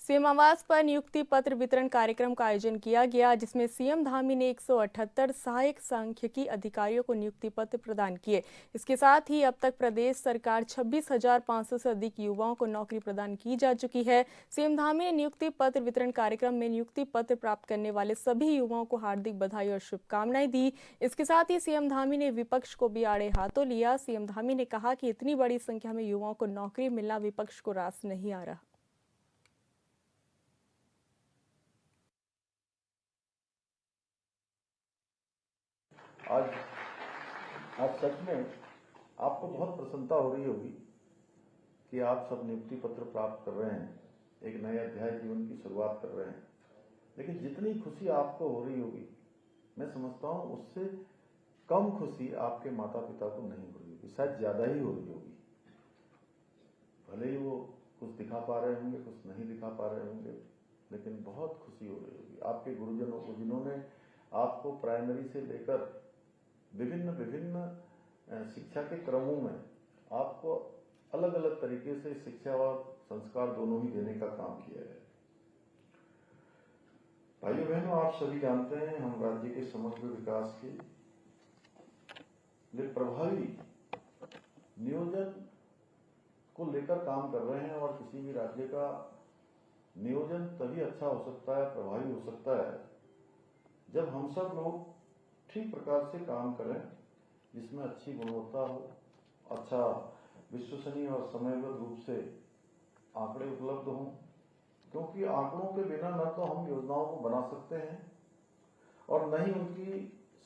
CM आवास पर नियुक्ति पत्र वितरण कार्यक्रम का आयोजन किया गया, जिसमें सीएम धामी ने 178 सहायक सांख्यिकी अधिकारियों को नियुक्ति पत्र प्रदान किए। इसके साथ ही अब तक प्रदेश सरकार 26,500 से अधिक युवाओं को नौकरी प्रदान की जा चुकी है। सीएम धामी ने नियुक्ति पत्र वितरण कार्यक्रम में नियुक्ति पत्र प्राप्त करने वाले सभी युवाओं को हार्दिक बधाई और शुभकामनाएं दी। इसके साथ ही सीएम धामी ने विपक्ष को भी आड़े हाथों लिया। सीएम धामी ने कहा कि इतनी बड़ी संख्या में युवाओं को नौकरी मिलना विपक्ष को रास नहीं आ रहा। आज सच में आपको बहुत प्रसन्नता हो रही होगी कि आप सब नियुक्ति पत्र प्राप्त कर रहे हैं, एक नए अध्याय जीवन की शुरुआत कर रहे हैं। लेकिन जितनी खुशी आपको हो रही होगी, मैं समझता हूं उससे कम खुशी आपके माता पिता को नहीं हो रही होगी, शायद ज्यादा ही हो रही होगी। भले ही वो कुछ दिखा पा रहे होंगे, कुछ नहीं दिखा पा रहे होंगे, लेकिन बहुत खुशी हो रही होगी आपके गुरुजनों को, जिन्होंने आपको प्राइमरी से लेकर विभिन्न शिक्षा के क्रमों में आपको अलग अलग तरीके से शिक्षा और संस्कार दोनों ही देने का काम किया है। भाइयों बहनों, आप सभी जानते हैं हम राज्य के समग्र विकास के लिए प्रभावी नियोजन को लेकर काम कर रहे हैं और किसी भी राज्य का नियोजन तभी अच्छा हो सकता है, प्रभावी हो सकता है, जब हम सब लोग ठीक प्रकार से काम करें, जिसमें अच्छी गुणवत्ता हो, अच्छा विश्वसनीय और समयबद्ध रूप से आंकड़े उपलब्ध हों, क्योंकि आंकड़ों के बिना न तो हम योजनाओं को बना सकते हैं और न ही उनकी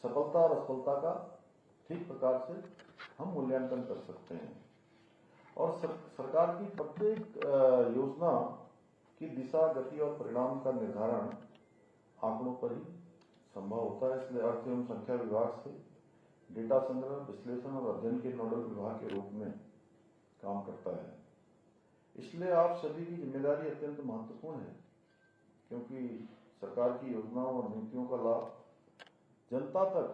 सफलता और असफलता का ठीक प्रकार से हम मूल्यांकन कर सकते हैं। और सरकार की प्रत्येक योजना की दिशा, गति और परिणाम का निर्धारण आंकड़ों पर ही संभव होता है। इसलिए अर्थ एवं संख्या विभाग से डेटा संग्रह, विश्लेषण और अध्ययन के नोडल विभाग के रूप में काम करता है। इसलिए आप सभी की जिम्मेदारी अत्यंत महत्वपूर्ण है, क्योंकि सरकार की योजनाओं और नीतियों का लाभ जनता तक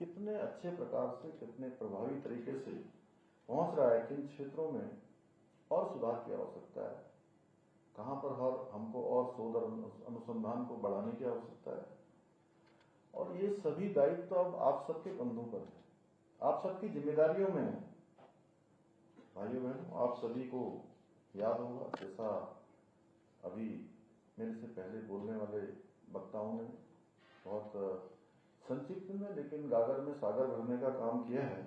कितने अच्छे प्रकार से, कितने प्रभावी तरीके से पहुंच रहा है, किन क्षेत्रों में और सुधार की आवश्यकता है, कहां पर हमको और शोध और अनुसंधान को बढ़ाने की आवश्यकता है। और ये सभी दायित्व अब आप सबके कंधों पर है, आप सबकी जिम्मेदारियों में है। भाइयों बहनों, आप सभी को याद होगा, जैसा अभी मेरे से पहले बोलने वाले वक्ताओं ने बहुत संक्षिप्त में लेकिन गागर में सागर भरने का काम किया है।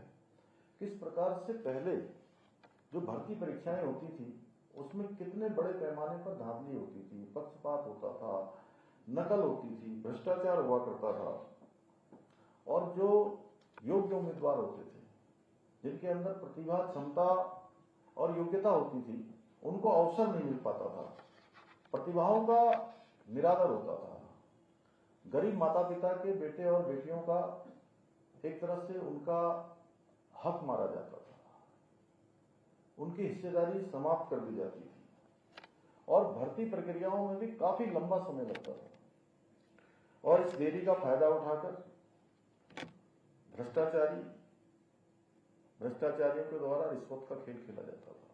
किस प्रकार से पहले जो भर्ती परीक्षाएं होती थी, उसमें कितने बड़े पैमाने पर धांधली होती थी, पक्षपात होता था, नकल होती थी, भ्रष्टाचार हुआ करता था, और जो योग्य उम्मीदवार होते थे, जिनके अंदर प्रतिभा, क्षमता और योग्यता होती थी, उनको अवसर नहीं मिल पाता था, प्रतिभाओं का निरादर होता था, गरीब माता पिता के बेटे और बेटियों का एक तरह से उनका हक मारा जाता था, उनकी हिस्सेदारी समाप्त कर दी जाती थी और भर्ती प्रक्रियाओं में भी काफी लंबा समय लगता था। और इस देरी का फायदा उठाकर भ्रष्टाचारियों के द्वारा रिश्वत का खेल खेला जाता था,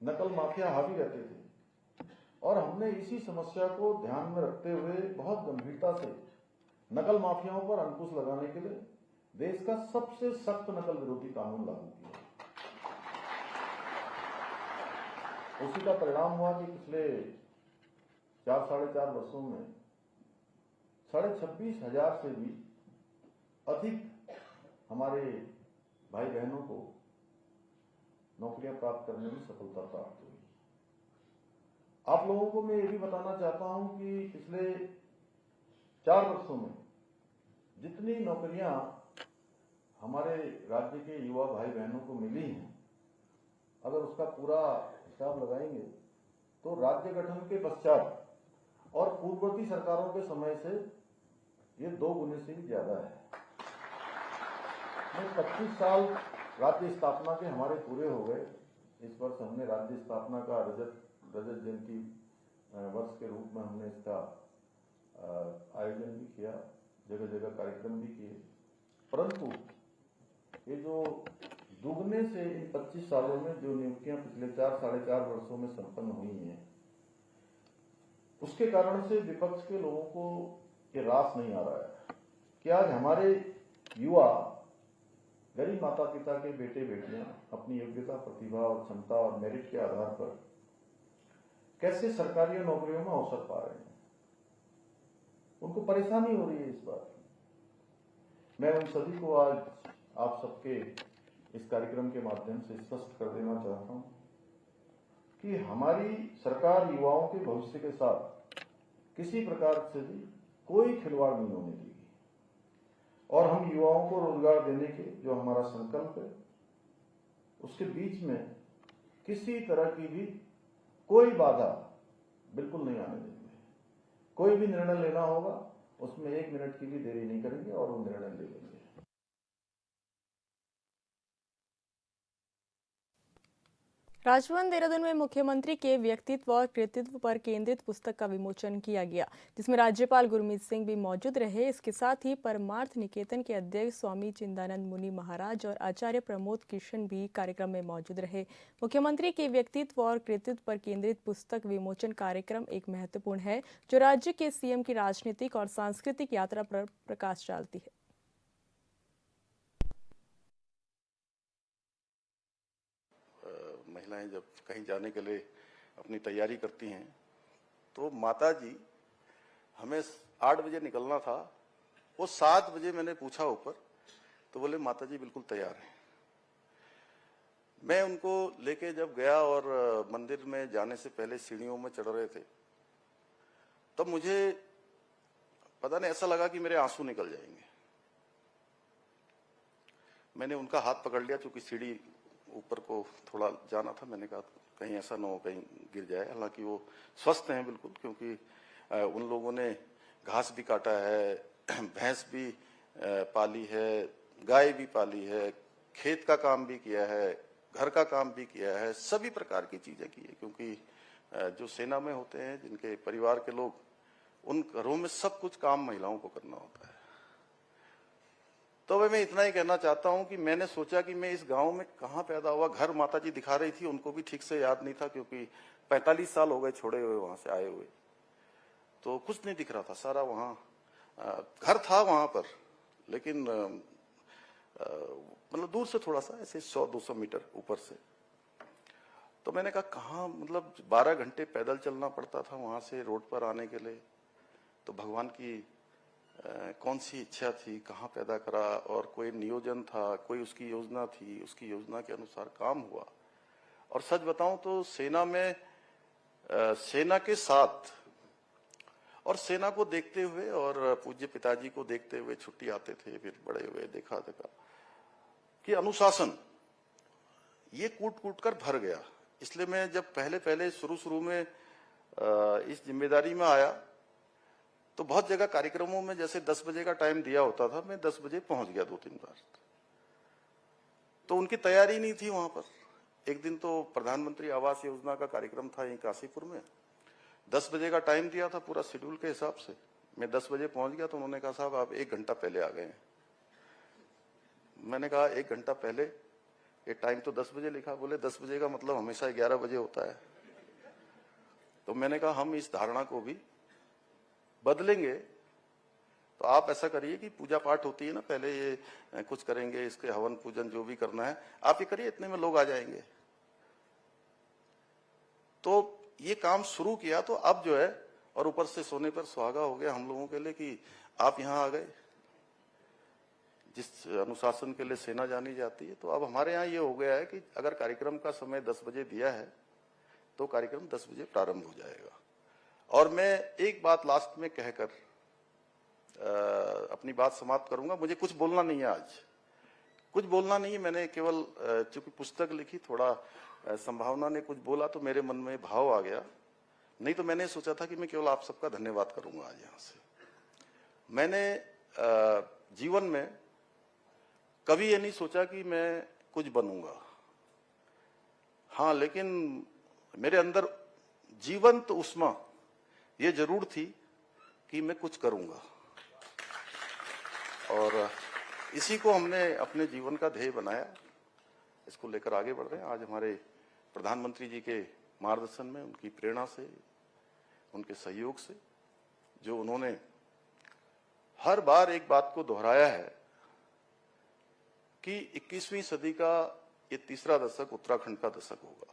नकल माफिया हावी रहते थे। और हमने इसी समस्या को ध्यान में रखते हुए बहुत गंभीरता से नकल माफियाओं पर अंकुश लगाने के लिए देश का सबसे सख्त नकल विरोधी कानून लागू किया। उसी का परिणाम हुआ कि पिछले 4-4.5 वर्षों में 26,500 से भी अधिक हमारे भाई बहनों को नौकरियां प्राप्त करने में सफलता प्राप्त हुई। आप लोगों को मैं ये भी बताना चाहता हूं कि पिछले 4 वर्षों में जितनी नौकरियां हमारे राज्य के युवा भाई बहनों को मिली हैं, अगर उसका पूरा हिसाब लगाएंगे तो राज्य गठन के पश्चात और पूर्ववर्ती सरकारों के समय से ये 2 गुने से भी ज्यादा है। 25 साल राज्य स्थापना के हमारे पूरे हो गए। इस वर्ष हमने राज्य स्थापना का रजत जयंती वर्ष के रूप में हमने इसका आयोजन भी किया, जगह जगह कार्यक्रम भी किए। परंतु ये जो दुगने से इन 25 सालों में जो नियुक्तियां पिछले 4-4.5 वर्षों में संपन्न हुई हैं, उसके कारण से विपक्ष के लोगों को ये रास नहीं आ रहा है कि आज हमारे युवा गरीब माता पिता के बेटे बेटियां अपनी योग्यता, प्रतिभा और क्षमता और मेरिट के आधार पर कैसे सरकारी नौकरियों में अवसर पा रहे हैं। उनको परेशानी हो रही है इस बात की। मैं उन सभी को आज आप सबके इस कार्यक्रम के माध्यम से स्पष्ट कर देना चाहता हूं कि हमारी सरकार युवाओं के भविष्य के साथ किसी प्रकार से भी कोई खिलवाड़ नहीं होने देगी और हम युवाओं को रोजगार देने के जो हमारा संकल्प है उसके बीच में किसी तरह की भी कोई बाधा बिल्कुल नहीं आने देंगे। कोई भी निर्णय लेना होगा उसमें 1 मिनट की भी देरी नहीं करेंगे और वो निर्णय ले लेंगे। राजभवन देहरादून में मुख्यमंत्री के व्यक्तित्व और कृतित्व पर केंद्रित पुस्तक का विमोचन किया गया, जिसमें राज्यपाल गुरमीत सिंह भी मौजूद रहे। इसके साथ ही परमार्थ निकेतन के अध्यक्ष स्वामी चिंतानंद मुनि महाराज और आचार्य प्रमोद किशन भी कार्यक्रम में मौजूद रहे। मुख्यमंत्री के व्यक्तित्व और कृतित्व पर केंद्रित पुस्तक विमोचन कार्यक्रम एक महत्वपूर्ण है जो राज्य के सीएम की राजनीतिक और सांस्कृतिक यात्रा पर प्रकाश डालती है। महिलाएं जब कहीं जाने के लिए अपनी तैयारी करती हैं तो माता जी, हमें 8 बजे निकलना था, वो 7 बजे मैंने पूछा ऊपर तो बोले माता जी बिल्कुल तैयार हैं। मैं उनको लेके जब गया और मंदिर में जाने से पहले सीढ़ियों में चढ़ रहे थे तब मुझे पता नहीं ऐसा लगा कि मेरे आंसू निकल जाएंगे। मैंने उनका हाथ पकड़ लिया, चूंकि सीढ़ी ऊपर को थोड़ा जाना था। मैंने कहा कहीं ऐसा ना हो कहीं गिर जाए। हालांकि वो स्वस्थ हैं बिल्कुल, क्योंकि उन लोगों ने घास भी काटा है, भैंस भी पाली है, गाय भी पाली है, खेत का काम भी किया है, घर का काम भी किया है, सभी प्रकार की चीजें की है। क्योंकि जो सेना में होते हैं, जिनके परिवार के लोग, उन घरों में सब कुछ काम महिलाओं को करना होता है। तो मैं इतना ही कहना चाहता हूं कि मैंने सोचा कि मैं इस गांव में कहां पैदा हुआ। घर माता जी दिखा रही थी, उनको भी ठीक से याद नहीं था क्योंकि 45 साल हो गए छोड़े हुए वहां से आए हुए, तो कुछ नहीं दिख रहा था। सारा वहां घर था वहां पर, लेकिन मतलब दूर से थोड़ा सा ऐसे 100-200 मीटर ऊपर से। तो मैंने कहा कहाँ, मतलब 12 घंटे पैदल चलना पड़ता था वहां से रोड पर आने के लिए। तो भगवान की कौन सी इच्छा थी, कहाँ पैदा करा, और कोई नियोजन था, कोई उसकी योजना थी, उसकी योजना के अनुसार काम हुआ। और सच बताऊं तो सेना में सेना के साथ और सेना को देखते हुए और पूज्य पिताजी को देखते हुए छुट्टी आते थे, फिर बड़े हुए देखा कि अनुशासन ये कूट कूट कर भर गया। इसलिए मैं जब पहले शुरू में इस जिम्मेदारी में आया तो बहुत जगह कार्यक्रमों में जैसे 10 बजे का टाइम दिया होता था, मैं 10 बजे पहुंच गया 2-3 बार। तो उनकी तैयारी नहीं थी वहां पर। एक दिन तो प्रधानमंत्री आवास योजना का कार्यक्रम था यहीं काशीपुर में, 10 बजे का टाइम दिया था पूरा शेड्यूल के हिसाब से। मैं 10 बजे पहुंच गया तो उन्होंने कहा साहब आप 1 घंटा पहले आ गए हैं। मैंने कहा 1 घंटा पहले, ये टाइम तो 10 बजे लिखा। बोले 10 बजे का मतलब हमेशा 11 बजे होता है। तो मैंने कहा हम इस धारणा को भी बदलेंगे। तो आप ऐसा करिए कि पूजा पाठ होती है ना, पहले ये कुछ करेंगे, इसके हवन पूजन जो भी करना है आप ये करिए, इतने में लोग आ जाएंगे। तो ये काम शुरू किया। तो अब जो है, और ऊपर से सोने पर सुहागा हो गया हम लोगों के लिए कि आप यहां आ गए। जिस अनुशासन के लिए सेना जानी जाती है, तो अब हमारे यहाँ ये हो गया है कि अगर कार्यक्रम का समय 10 बजे दिया है तो कार्यक्रम 10 बजे प्रारंभ हो जाएगा। और मैं एक बात लास्ट में कहकर अपनी बात समाप्त करूंगा। मुझे कुछ बोलना नहीं है, आज कुछ बोलना नहीं है। मैंने केवल चूंकि पुस्तक लिखी, थोड़ा संभावना ने कुछ बोला तो मेरे मन में भाव आ गया। नहीं तो मैंने सोचा था कि मैं केवल आप सबका धन्यवाद करूंगा आज यहाँ से। मैंने जीवन में कभी ये नहीं सोचा कि मैं कुछ बनूंगा। हाँ, लेकिन मेरे अंदर जीवंत उष्मा ये जरूर थी कि मैं कुछ करूंगा, और इसी को हमने अपने जीवन का ध्येय बनाया। इसको लेकर आगे बढ़ रहे हैं। आज हमारे प्रधानमंत्री जी के मार्गदर्शन में, उनकी प्रेरणा से, उनके सहयोग से, जो उन्होंने हर बार एक बात को दोहराया है कि 21वीं सदी का ये तीसरा दशक उत्तराखंड का दशक होगा।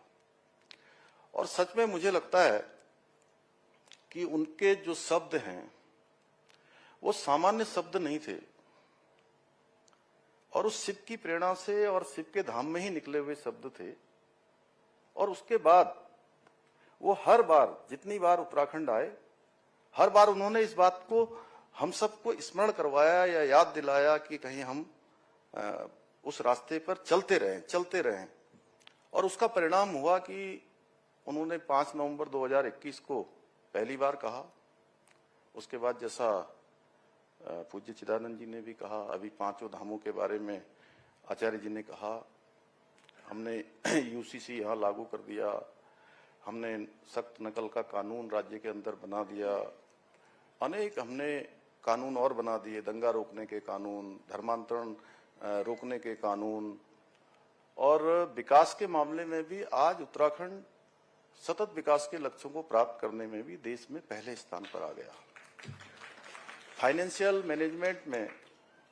और सच में मुझे लगता है कि उनके जो शब्द हैं वो सामान्य शब्द नहीं थे, और उस शिव की प्रेरणा से और शिव के धाम में ही निकले हुए शब्द थे। और उसके बाद वो हर बार, जितनी बार उत्तराखंड आए, हर बार उन्होंने इस बात को हम सबको स्मरण करवाया या याद दिलाया कि कहीं हम उस रास्ते पर चलते रहें। और उसका परिणाम हुआ कि उन्होंने 5 नवंबर 2021 को पहली बार कहा। उसके बाद जैसा पूज्य चिदानंद जी ने भी कहा, अभी 5 धामों के बारे में आचार्य जी ने कहा, हमने यूसीसी यहाँ लागू कर दिया, हमने सख्त नकल का कानून राज्य के अंदर बना दिया, अनेक हमने कानून और बना दिए, दंगा रोकने के कानून, धर्मांतरण रोकने के कानून। और विकास के मामले में भी आज उत्तराखंड सतत विकास के लक्ष्यों को प्राप्त करने में भी देश में पहले स्थान पर आ गया। फाइनेंशियल मैनेजमेंट में,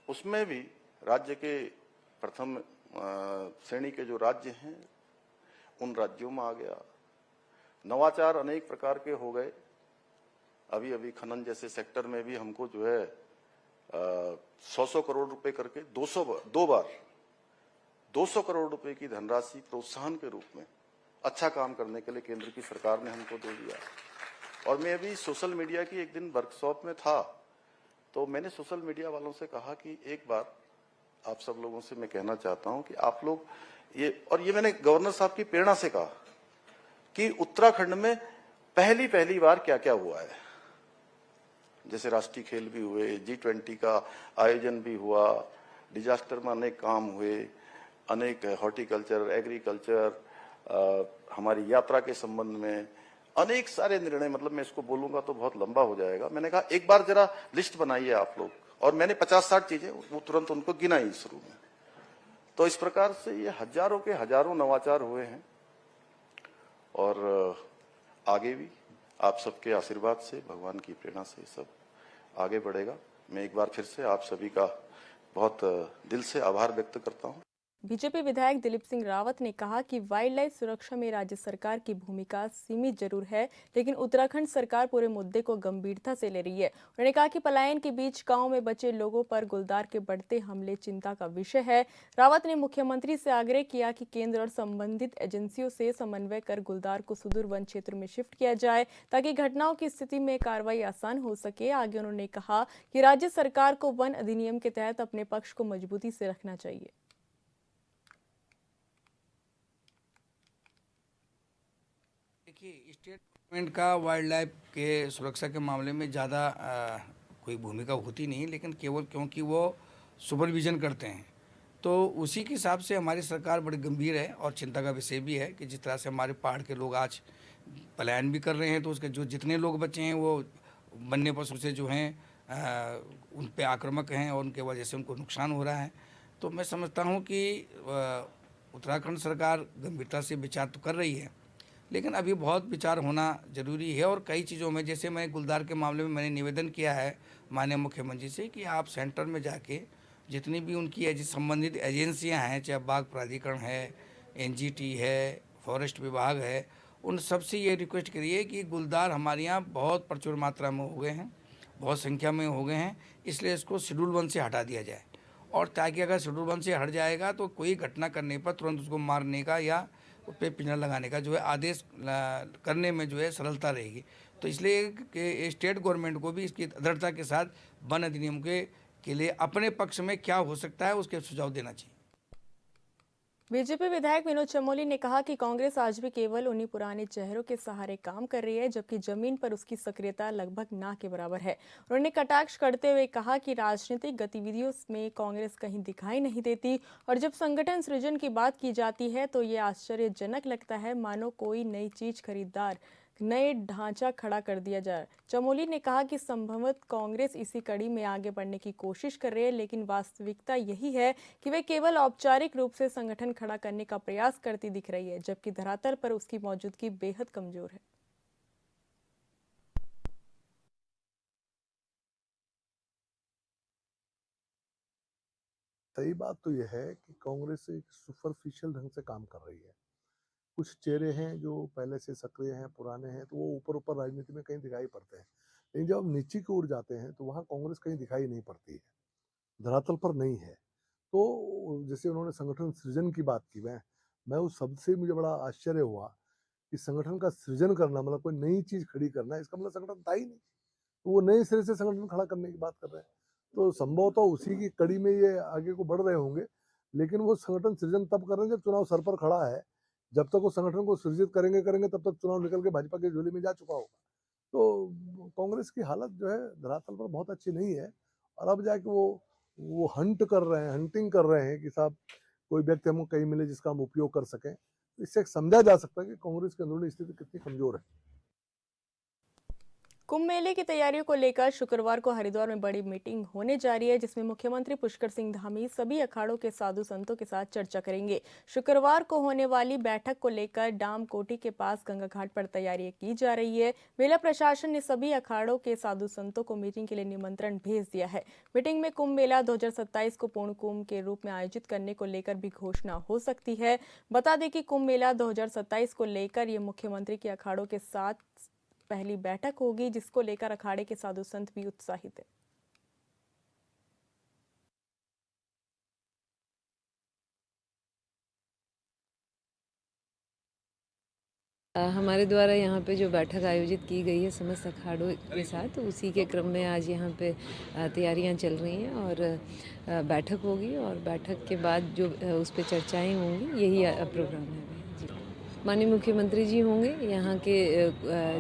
उसमें भी राज्य के प्रथम श्रेणी के जो राज्य हैं उन राज्यों में आ गया। नवाचार अनेक प्रकार के हो गए। अभी खनन जैसे सेक्टर में भी हमको जो है 100 करोड़ रुपए करके 200 करोड़ रुपए की धनराशि प्रोत्साहन के रूप में अच्छा काम करने के लिए केंद्र की सरकार ने हमको दे दिया। और मैं अभी सोशल मीडिया की एक दिन वर्कशॉप में था, तो मैंने सोशल मीडिया वालों से कहा कि एक बार आप सब लोगों से मैं कहना चाहता हूं कि आप लोग ये मैंने गवर्नर साहब की प्रेरणा से कहा कि उत्तराखंड में पहली बार क्या क्या हुआ है। जैसे राष्ट्रीय खेल भी हुए, G20 का आयोजन भी हुआ, डिजास्टर में अनेक काम हुए, अनेक हॉर्टिकल्चर, एग्रीकल्चर, हमारी यात्रा के संबंध में अनेक सारे निर्णय, मतलब मैं इसको बोलूंगा तो बहुत लंबा हो जाएगा। मैंने कहा एक बार जरा लिस्ट बनाइए आप लोग, और मैंने 50-60 चीजें वो तुरंत उनको गिनाई शुरू में। तो इस प्रकार से ये हजारों के हजारों नवाचार हुए हैं, और आगे भी आप सबके आशीर्वाद से, भगवान की प्रेरणा से सब आगे बढ़ेगा। मैं एक बार फिर से आप सभी का बहुत दिल से आभार व्यक्त करता हूं। बीजेपी विधायक दिलीप सिंह रावत ने कहा कि वाइल्ड लाइफ सुरक्षा में राज्य सरकार की भूमिका सीमित जरूर है, लेकिन उत्तराखंड सरकार पूरे मुद्दे को गंभीरता से ले रही है। उन्होंने कहा कि पलायन के बीच गांव में बचे लोगों पर गुलदार के बढ़ते हमले चिंता का विषय है। रावत ने मुख्यमंत्री से आग्रह किया कि केंद्र और संबंधित एजेंसियों से समन्वय कर गुलदार को सुदूर वन क्षेत्र में शिफ्ट किया जाए ताकि घटनाओं की स्थिति में कार्रवाई आसान हो सके। आगे उन्होंने कहा कि राज्य सरकार को वन अधिनियम के तहत अपने पक्ष को मजबूती से रखना चाहिए। देखिए, स्टेट गवर्नमेंट का वाइल्ड लाइफ के सुरक्षा के मामले में ज़्यादा कोई भूमिका होती नहीं, लेकिन केवल क्योंकि वो सुपरविजन करते हैं, तो उसी के हिसाब से हमारी सरकार बड़ी गंभीर है और चिंता का विषय भी है कि जिस तरह से हमारे पहाड़ के लोग आज पलायन भी कर रहे हैं, तो उसके जो जितने लोग बचे हैं वो वन्य पशु से जो हैं उन पे आक्रामक हैं और उनके वजह से उनको नुकसान हो रहा है। तो मैं समझता हूँ कि उत्तराखंड सरकार गंभीरता से विचार तो कर रही है, लेकिन अभी बहुत विचार होना जरूरी है। और कई चीज़ों में, जैसे मैं गुलदार के मामले में मैंने निवेदन किया है माननीय मुख्यमंत्री से कि आप सेंटर में जाके जितनी भी उनकी संबंधित एजेंसियां हैं, चाहे बाघ प्राधिकरण है, NGT है, फॉरेस्ट विभाग है, उन सबसे ये रिक्वेस्ट करिए कि गुलदार हमारे यहाँ बहुत प्रचुर मात्रा में हो गए हैं, बहुत संख्या में हो गए हैं, इसलिए इसको शेड्यूल 1 से हटा दिया जाए। और ताकि अगर शेड्यूल 1 से हट जाएगा तो कोई घटना करने पर तुरंत उसको मारने का या पे पिंजरा लगाने का जो है आदेश करने में जो है सरलता रहेगी। तो इसलिए कि स्टेट गवर्नमेंट को भी इसकी दृढ़ता के साथ वन अधिनियम के लिए अपने पक्ष में क्या हो सकता है उसके सुझाव देना चाहिए। बीजेपी विधायक विनोद चमोली ने कहा कि कांग्रेस आज भी केवल उन्हीं पुराने चेहरों के सहारे काम कर रही है, जबकि जमीन पर उसकी सक्रियता लगभग ना के बराबर है। उन्होंने कटाक्ष करते हुए कहा कि राजनीतिक गतिविधियों में कांग्रेस कहीं दिखाई नहीं देती, और जब संगठन सृजन की बात की जाती है तो ये आश्चर्यजनक लगता है, मानो कोई नई चीज खरीदार नए ढांचा खड़ा कर दिया जाए। चमोली ने कहा कि संभवतः कांग्रेस इसी कड़ी में आगे बढ़ने की कोशिश कर रही है, लेकिन वास्तविकता यही है कि वे केवल औपचारिक रूप से संगठन खड़ा करने का प्रयास करती दिख रही है, जबकि धरातल पर उसकी मौजूदगी बेहद कमजोर है। सही बात तो यह है कि कांग्रेस एक सुपरफिशियल ढंग से काम कर रही है। कुछ चेहरे हैं जो पहले से सक्रिय हैं, पुराने हैं, तो वो ऊपर ऊपर राजनीति में कहीं दिखाई पड़ते हैं, लेकिन जब हम नीचे की ओर जाते हैं तो वहाँ कांग्रेस कहीं दिखाई नहीं पड़ती है, धरातल पर नहीं है। तो जैसे उन्होंने संगठन सृजन की बात की, मैं उस शब्द से मुझे बड़ा आश्चर्य हुआ कि संगठन का सृजन करना मतलब कोई नई चीज खड़ी करना, इसका मतलब संगठन था ही नहीं, तो वो नए सिरे से संगठन खड़ा करने की बात कर रहे हैं। तो संभवतः उसी की कड़ी में ये आगे को बढ़ रहे होंगे, लेकिन वो संगठन सृजन तब कर रहे हैं जब चुनाव सर पर खड़ा है। जब तक वो संगठन को सृजित करेंगे तब तक चुनाव निकल के भाजपा की झोली में जा चुका होगा। तो कांग्रेस की हालत जो है धरातल पर बहुत अच्छी नहीं है, और अब जाके वो हंटिंग कर रहे हैं कि साहब कोई व्यक्ति हमको कहीं मिले जिसका हम उपयोग कर सकें। इससे समझा जा सकता है कि कांग्रेस की अंदरूनी स्थिति कितनी कमजोर है। कुंभ मेले की तैयारियों को लेकर शुक्रवार को हरिद्वार में बड़ी मीटिंग होने जा रही है, जिसमें मुख्यमंत्री पुष्कर सिंह धामी सभी अखाड़ों के साधु संतों के साथ चर्चा करेंगे। शुक्रवार को होने वाली बैठक को लेकर डाम कोटी के पास गंगा घाट पर तैयारी की जा रही है। मेला प्रशासन ने सभी अखाड़ों के साधु संतों को मीटिंग के लिए निमंत्रण भेज दिया है। मीटिंग में कुंभ मेला 2027 को पूर्ण कुंभ के रूप में आयोजित करने को लेकर भी घोषणा हो सकती है। बता दें कि कुंभ मेला 2027 को लेकर ये मुख्यमंत्री के अखाड़ों के साथ पहली बैठक होगी, जिसको लेकर अखाड़े के साधु संत भी उत्साहित है। हमारे द्वारा यहाँ पे जो बैठक आयोजित की गई है समस्त अखाड़ों के साथ, उसी के क्रम में आज यहाँ पे तैयारियाँ चल रही हैं और बैठक होगी, और बैठक के बाद जो उस पर चर्चाएं होंगी, यही प्रोग्राम है। माननीय मुख्यमंत्री जी होंगे, यहाँ के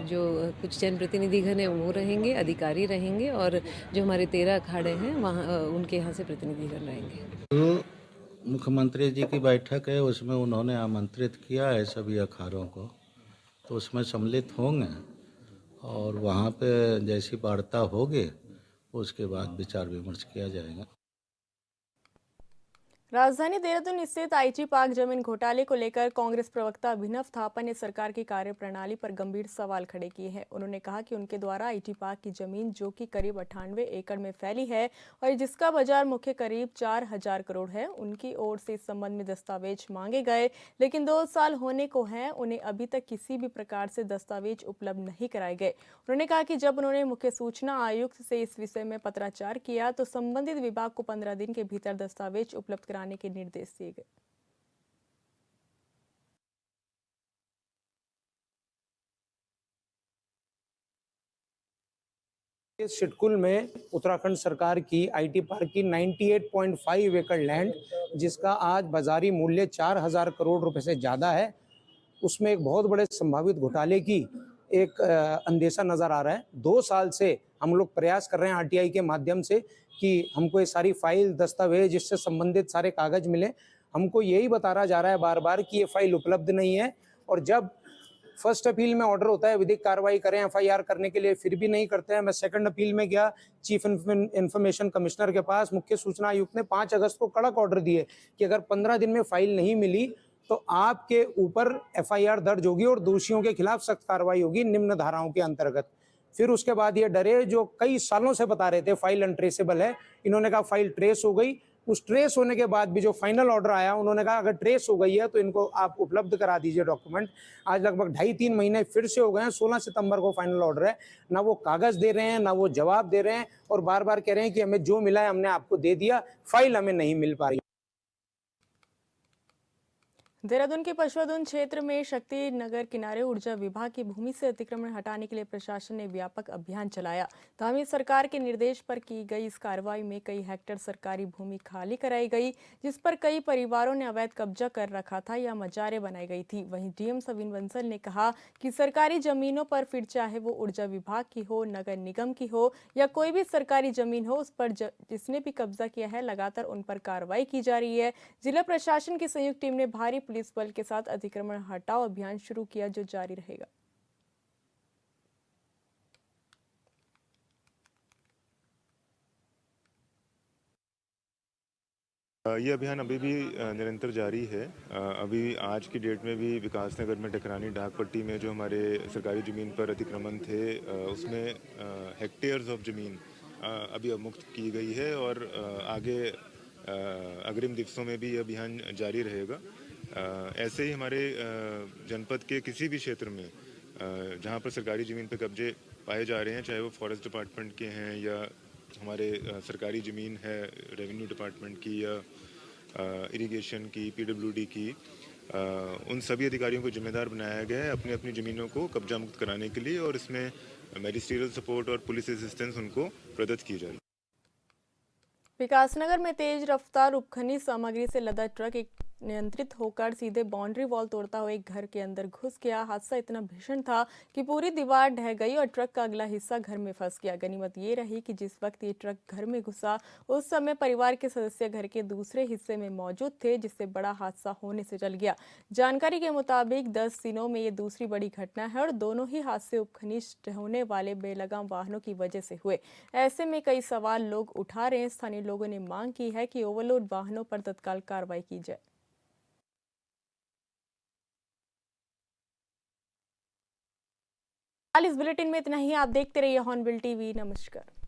जो कुछ जनप्रतिनिधिगण हैं वो रहेंगे, अधिकारी रहेंगे, और जो हमारे 13 अखाड़े हैं वहाँ उनके यहाँ से प्रतिनिधिगण रहेंगे। तो मुख्यमंत्री जी की बैठक है, उसमें उन्होंने आमंत्रित किया है सभी अखाड़ों को, तो उसमें सम्मिलित होंगे और वहाँ पे जैसी वार्ता होगी उसके बाद विचार विमर्श किया जाएगा। राजधानी देहरादून स्थित आईटी पार्क जमीन घोटाले को लेकर कांग्रेस प्रवक्ता अभिनव थापा ने सरकार की कार्यप्रणाली पर गंभीर सवाल खड़े किए हैं। उन्होंने कहा कि उनके द्वारा आईटी पार्क की जमीन, जो कि करीब 98 एकड़ में फैली है और जिसका बाजार मुख्य करीब 4000 करोड़ है, उनकी ओर से इस संबंध में दस्तावेज मांगे गए, लेकिन 2 साल होने को हैं, उन्हें अभी तक किसी भी प्रकार से दस्तावेज उपलब्ध नहीं कराए गए। उन्होंने कहा कि जब उन्होंने मुख्य सूचना आयुक्त से इस विषय में पत्राचार किया तो संबंधित विभाग को 15 दिन के भीतर दस्तावेज उपलब्ध कराने के निर्देश दिए गए। सिटकुल में उत्तराखंड सरकार की आईटी पार्क की 98.5 एकड़ लैंड, जिसका आज बाजारी मूल्य 4000 करोड़ रुपए से ज्यादा है, उसमें एक बहुत बड़े संभावित घोटाले की एक अंदेशा नजर आ रहा है। 2 साल से हम लोग प्रयास कर रहे हैं आरटीआई के माध्यम से कि हमको ये सारी फाइल, दस्तावेज, इससे संबंधित सारे कागज मिले। हमको यही बताया जा रहा है बार बार कि ये फाइल उपलब्ध नहीं है, और जब फर्स्ट अपील में ऑर्डर होता है विधिक कार्रवाई करें एफआईआर करने के लिए, फिर भी नहीं करते हैं। मैं सेकंड अपील में गया चीफ इंफॉर्मेशन कमिश्नर के पास, मुख्य सूचना आयुक्त ने 5 अगस्त को कड़क ऑर्डर दिए कि अगर 15 दिन में फाइल नहीं मिली तो आपके ऊपर एफआईआर दर्ज होगी और दोषियों के खिलाफ सख्त कार्रवाई होगी निम्न धाराओं के अंतर्गत। फिर उसके बाद ये डरे, जो कई सालों से बता रहे थे फाइल अनट्रेसेबल है, इन्होंने कहा फाइल ट्रेस हो गई। उस ट्रेस होने के बाद भी जो फाइनल ऑर्डर आया, उन्होंने कहा अगर ट्रेस हो गई है तो इनको आप उपलब्ध करा दीजिए डॉक्यूमेंट। आज लगभग 2.5-3 महीने फिर से हो गए हैं। 16 सितंबर को फाइनल ऑर्डर है, ना वो कागज दे रहे हैं, ना वो जवाब दे रहे हैं, और बार बार कह रहे हैं कि हमें जो मिला है हमने आपको दे दिया, फाइल हमें नहीं मिल पा रही। देहरादून के पशुधन क्षेत्र में शक्ति नगर किनारे ऊर्जा विभाग की भूमि से अतिक्रमण हटाने के लिए प्रशासन ने व्यापक अभियान चलाया। धामी सरकार के निर्देश पर की गई इस कार्रवाई में कई हेक्टेयर सरकारी भूमि खाली कराई गई, जिस पर कई परिवारों ने अवैध कब्जा कर रखा था या मजारें बनाई गई थी। वहीं डीएम सविन बंसल ने कहा कि सरकारी जमीनों पर, फिर चाहे वो ऊर्जा विभाग की हो, नगर निगम की हो या कोई भी सरकारी जमीन हो, उस पर जिसने भी कब्जा किया है लगातार उन पर कार्रवाई की जा रही है। जिला प्रशासन की संयुक्त टीम ने भारी पुलिस बल के साथ अतिक्रमण हटाओ अभियान शुरू किया, जो जारी रहेगा। ये अभियान अभी भी निरंतर जारी है। अभी आज की डेट में भी विकासनगर में टकरानी डाक पट्टी में जो हमारे सरकारी ज़मीन पर अतिक्रमण थे, उसमें हेक्टेयर्स ऑफ ज़मीन अभी मुक्त की गई है, और आगे अग्रिम दिवसों में भी ये अभियान जारी रहेगा। ऐसे ही हमारे जनपद के किसी भी क्षेत्र में जहाँ पर सरकारी ज़मीन पर कब्जे पाए जा रहे हैं, चाहे वो फॉरेस्ट डिपार्टमेंट के हैं या हमारे सरकारी ज़मीन है रेवेन्यू डिपार्टमेंट की या इरिगेशन की, पीडब्ल्यूडी की, उन सभी अधिकारियों को जिम्मेदार बनाया गया है अपनी अपनी ज़मीनों को कब्जा मुक्त कराने के लिए, और इसमें मैजिस्ट्रियल सपोर्ट और पुलिस असिस्टेंस उनको प्रदत्त की जा रही है। विकासनगर में तेज रफ्तार उपखनिज सामग्री से लदा ट्रक एक नियंत्रित होकर सीधे बाउंड्री वॉल तोड़ता हुआ एक घर के अंदर घुस गया। हादसा इतना भीषण था कि पूरी दीवार ढह गई और ट्रक का अगला हिस्सा घर में फंस गया। गनीमत ये रही कि जिस वक्त ये ट्रक घर में घुसा उस समय परिवार के सदस्य घर के दूसरे हिस्से में मौजूद थे, जिससे बड़ा हादसा होने से टल गया। जानकारी के मुताबिक 10 दिनों में ये दूसरी बड़ी घटना है और दोनों ही हादसे उपखनिज ढोने वाले बेलगाम वाहनों की वजह से हुए। ऐसे में कई सवाल लोग उठा रहे हैं। स्थानीय लोगों ने मांग की है कि ओवरलोड वाहनों पर तत्काल कार्रवाई की जाए। इस बुलेटिन में इतना ही। आप देखते रहिए हॉर्नबिल टीवी। नमस्कार।